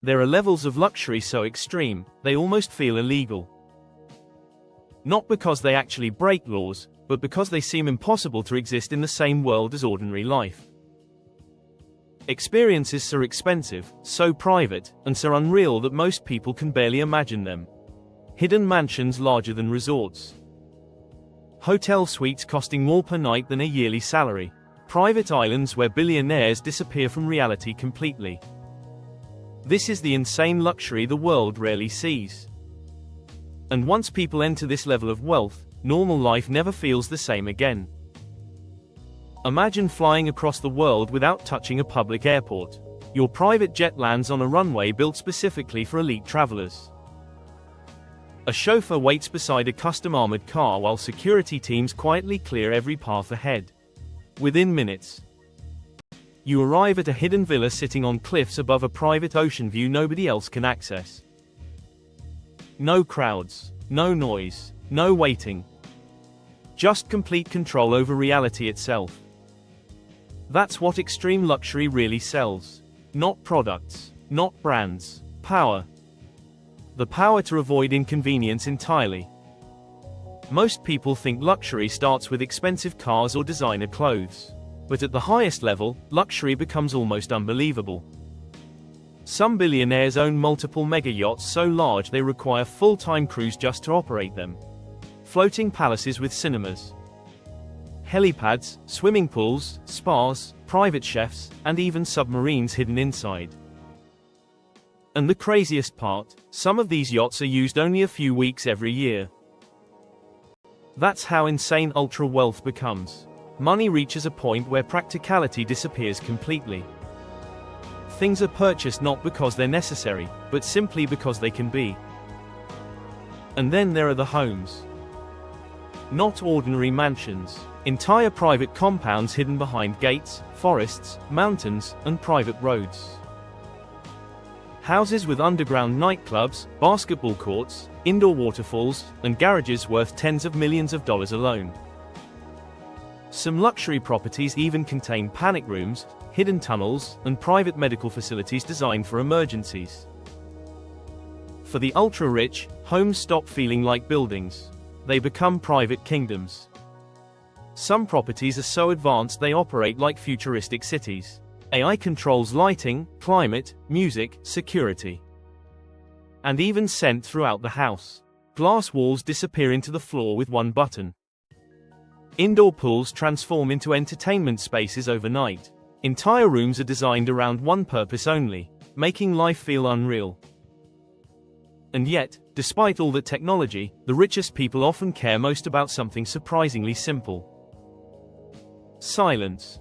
There are levels of luxury so extreme, they almost feel illegal. Not because they actually break laws, but because they seem impossible to exist in the same world as ordinary life. Experiences so expensive, so private, and so unreal that most people can barely imagine them. Hidden mansions larger than resorts. Hotel suites costing more per night than a yearly salary. Private islands where billionaires disappear from reality completely. This is the insane luxury the world rarely sees. And once people enter this level of wealth, normal life never feels the same again. Imagine flying across the world without touching a public airport. Your private jet lands on a runway built specifically for elite travelers. A chauffeur waits beside a custom armored car while security teams quietly clear every path ahead. Within minutes, you arrive at a hidden villa sitting on cliffs above a private ocean view nobody else can access. No crowds, no noise, no waiting. Just complete control over reality itself. That's what extreme luxury really sells. Not products, not brands, power. The power to avoid inconvenience entirely. Most people think luxury starts with expensive cars or designer clothes. But at the highest level, luxury becomes almost unbelievable. Some billionaires own multiple mega yachts so large they require full-time crews just to operate them. Floating palaces with cinemas, helipads, swimming pools, spas, private chefs, and even submarines hidden inside. And the craziest part, some of these yachts are used only a few weeks every year. That's how insane ultra-wealth becomes. Money reaches a point where practicality disappears completely. Things are purchased not because they're necessary, but simply because they can be. And then there are the homes. Not ordinary mansions. Entire private compounds hidden behind gates, forests, mountains, and private roads. Houses with underground nightclubs, basketball courts, indoor waterfalls, and garages worth tens of millions of dollars alone. Some luxury properties even contain panic rooms, hidden tunnels, and private medical facilities designed for emergencies. For the ultra-rich, homes stop feeling like buildings. They become private kingdoms. Some properties are so advanced they operate like futuristic cities. AI controls lighting, climate, music, security, and even scent throughout the house. Glass walls disappear into the floor with one button. Indoor pools transform into entertainment spaces overnight. Entire rooms are designed around one purpose only, making life feel unreal. And yet, despite all that technology, the richest people often care most about something surprisingly simple. Silence.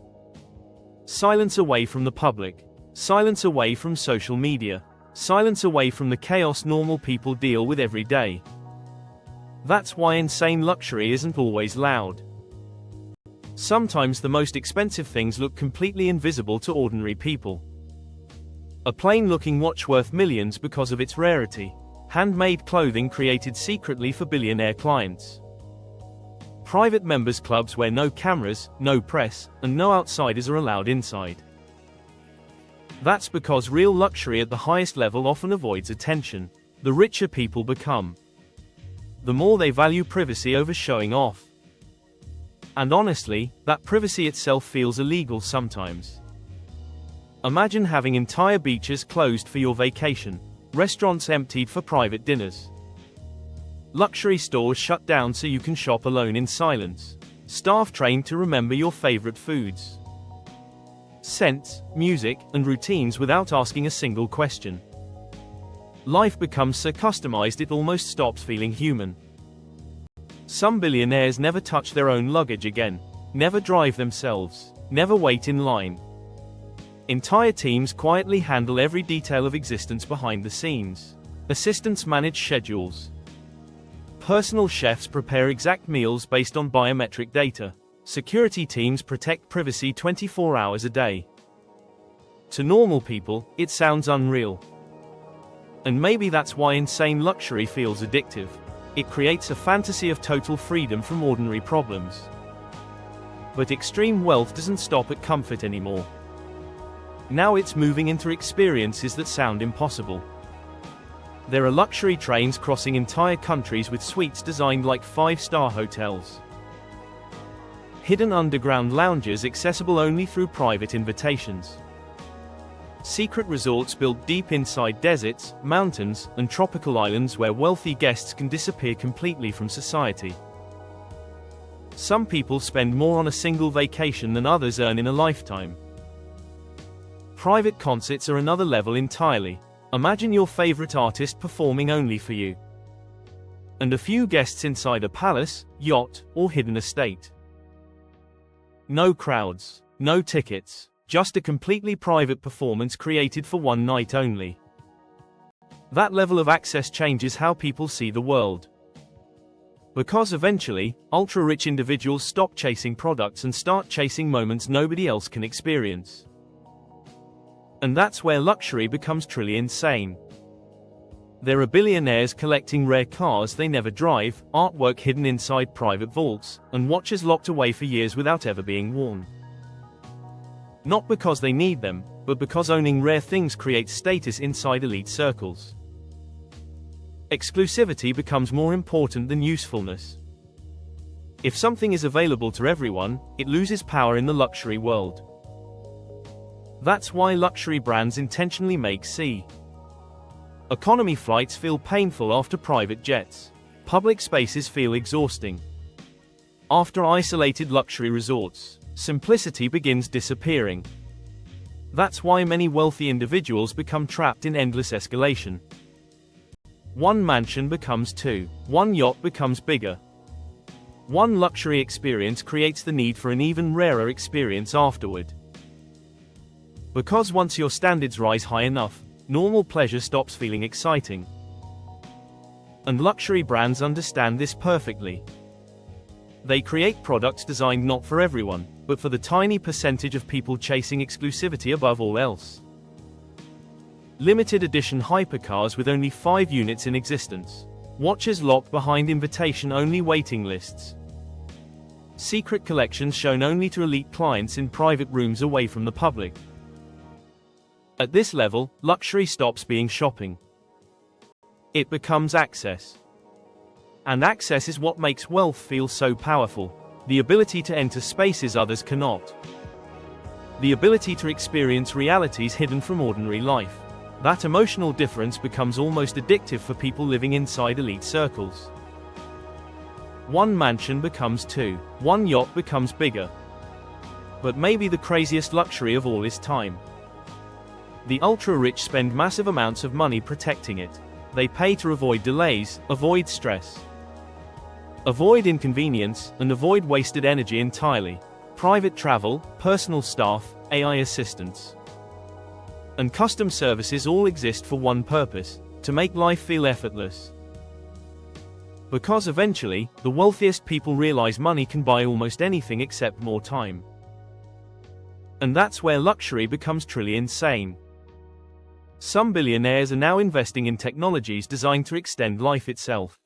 Silence away from the public. Silence away from social media. Silence away from the chaos normal people deal with every day. That's why insane luxury isn't always loud. Sometimes the most expensive things look completely invisible to ordinary people. A plain-looking watch worth millions because of its rarity. Handmade clothing created secretly for billionaire clients. Private members clubs where no cameras, no press, and no outsiders are allowed inside. That's because real luxury at the highest level often avoids attention. The richer people become, the more they value privacy over showing off. And honestly, that privacy itself feels illegal sometimes. Imagine having entire beaches closed for your vacation, restaurants emptied for private dinners, luxury stores shut down so you can shop alone in silence, staff trained to remember your favorite foods, scents, music, and routines without asking a single question. Life becomes so customized it almost stops feeling human. Some billionaires never touch their own luggage again, never drive themselves, never wait in line. Entire teams quietly handle every detail of existence behind the scenes. Assistants manage schedules. Personal chefs prepare exact meals based on biometric data. Security teams protect privacy 24 hours a day. To normal people, it sounds unreal. And maybe that's why insane luxury feels addictive. It creates a fantasy of total freedom from ordinary problems. But extreme wealth doesn't stop at comfort anymore. Now it's moving into experiences that sound impossible. There are luxury trains crossing entire countries with suites designed like 5-star hotels. Hidden underground lounges accessible only through private invitations. Secret resorts built deep inside deserts, mountains, and tropical islands where wealthy guests can disappear completely from society. Some people spend more on a single vacation than others earn in a lifetime. Private concerts are another level entirely. Imagine your favorite artist performing only for you. And a few guests inside a palace, yacht, or hidden estate. No crowds, no tickets, just a completely private performance created for one night only. That level of access changes how people see the world. Because eventually, ultra-rich individuals stop chasing products and start chasing moments nobody else can experience. And that's where luxury becomes truly insane. There are billionaires collecting rare cars they never drive, artwork hidden inside private vaults, and watches locked away for years without ever being worn. Not because they need them, but because owning rare things creates status inside elite circles. Exclusivity becomes more important than usefulness. If something is available to everyone, it loses power in the luxury world. That's why luxury brands intentionally make economy flights feel painful after private jets. Public spaces feel exhausting. After isolated luxury resorts, simplicity begins disappearing. That's why many wealthy individuals become trapped in endless escalation. One mansion becomes two. One yacht becomes bigger. One luxury experience creates the need for an even rarer experience afterward. Because once your standards rise high enough, normal pleasure stops feeling exciting. And luxury brands understand this perfectly. They create products designed not for everyone, but for the tiny percentage of people chasing exclusivity above all else. Limited edition hypercars with only 5 units in existence. Watches locked behind invitation-only waiting lists. Secret collections shown only to elite clients in private rooms away from the public. At this level, luxury stops being shopping. It becomes access. And access is what makes wealth feel so powerful. The ability to enter spaces others cannot. The ability to experience realities hidden from ordinary life. That emotional difference becomes almost addictive for people living inside elite circles. One mansion becomes two. One yacht becomes bigger. But maybe the craziest luxury of all is time. The ultra-rich spend massive amounts of money protecting it. They pay to avoid delays, avoid stress, avoid inconvenience, and avoid wasted energy entirely. Private travel, personal staff, AI assistants, and custom services all exist for one purpose: to make life feel effortless. Because eventually, the wealthiest people realize money can buy almost anything except more time. And that's where luxury becomes truly insane. Some billionaires are now investing in technologies designed to extend life itself.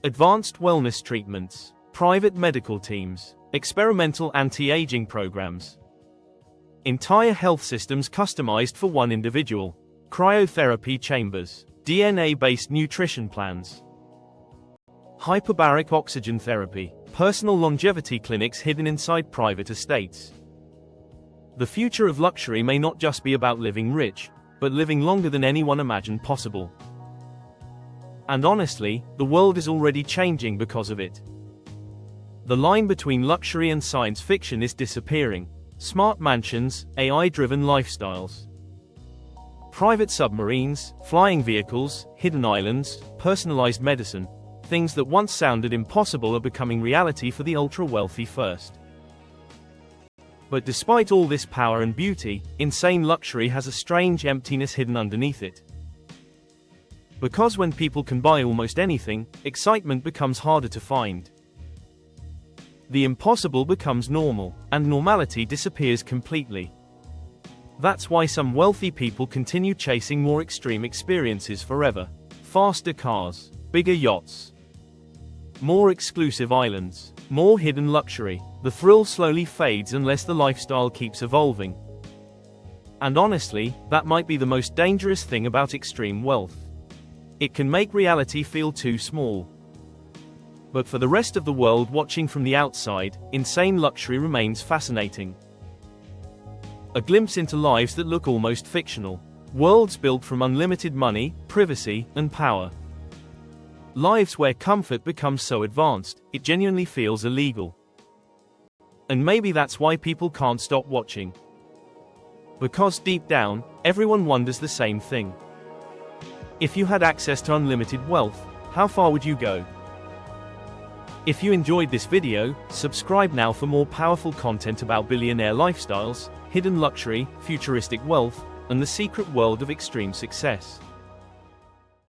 Advanced wellness treatments, private medical teams, experimental anti-aging programs. Entire health systems customized for one individual. Cryotherapy chambers, DNA-based nutrition plans, hyperbaric oxygen therapy, personal longevity clinics hidden inside private estates. The future of luxury may not just be about living rich, but living longer than anyone imagined possible. And honestly, the world is already changing because of it. The line between luxury and science fiction is disappearing. Smart mansions, AI-driven lifestyles, private submarines, flying vehicles, hidden islands, personalized medicine, things that once sounded impossible are becoming reality for the ultra-wealthy first. But despite all this power and beauty, insane luxury has a strange emptiness hidden underneath it. Because when people can buy almost anything, excitement becomes harder to find. The impossible becomes normal, and normality disappears completely. That's why some wealthy people continue chasing more extreme experiences forever. Faster cars, bigger yachts, more exclusive islands, more hidden luxury. The thrill slowly fades unless the lifestyle keeps evolving. And honestly, that might be the most dangerous thing about extreme wealth. It can make reality feel too small. But for the rest of the world watching from the outside, insane luxury remains fascinating. A glimpse into lives that look almost fictional. Worlds built from unlimited money, privacy, and power. Lives where comfort becomes so advanced, it genuinely feels illegal. And maybe that's why people can't stop watching. Because deep down, everyone wonders the same thing. If you had access to unlimited wealth, how far would you go? If you enjoyed this video, subscribe now for more powerful content about billionaire lifestyles, hidden luxury, futuristic wealth, and the secret world of extreme success.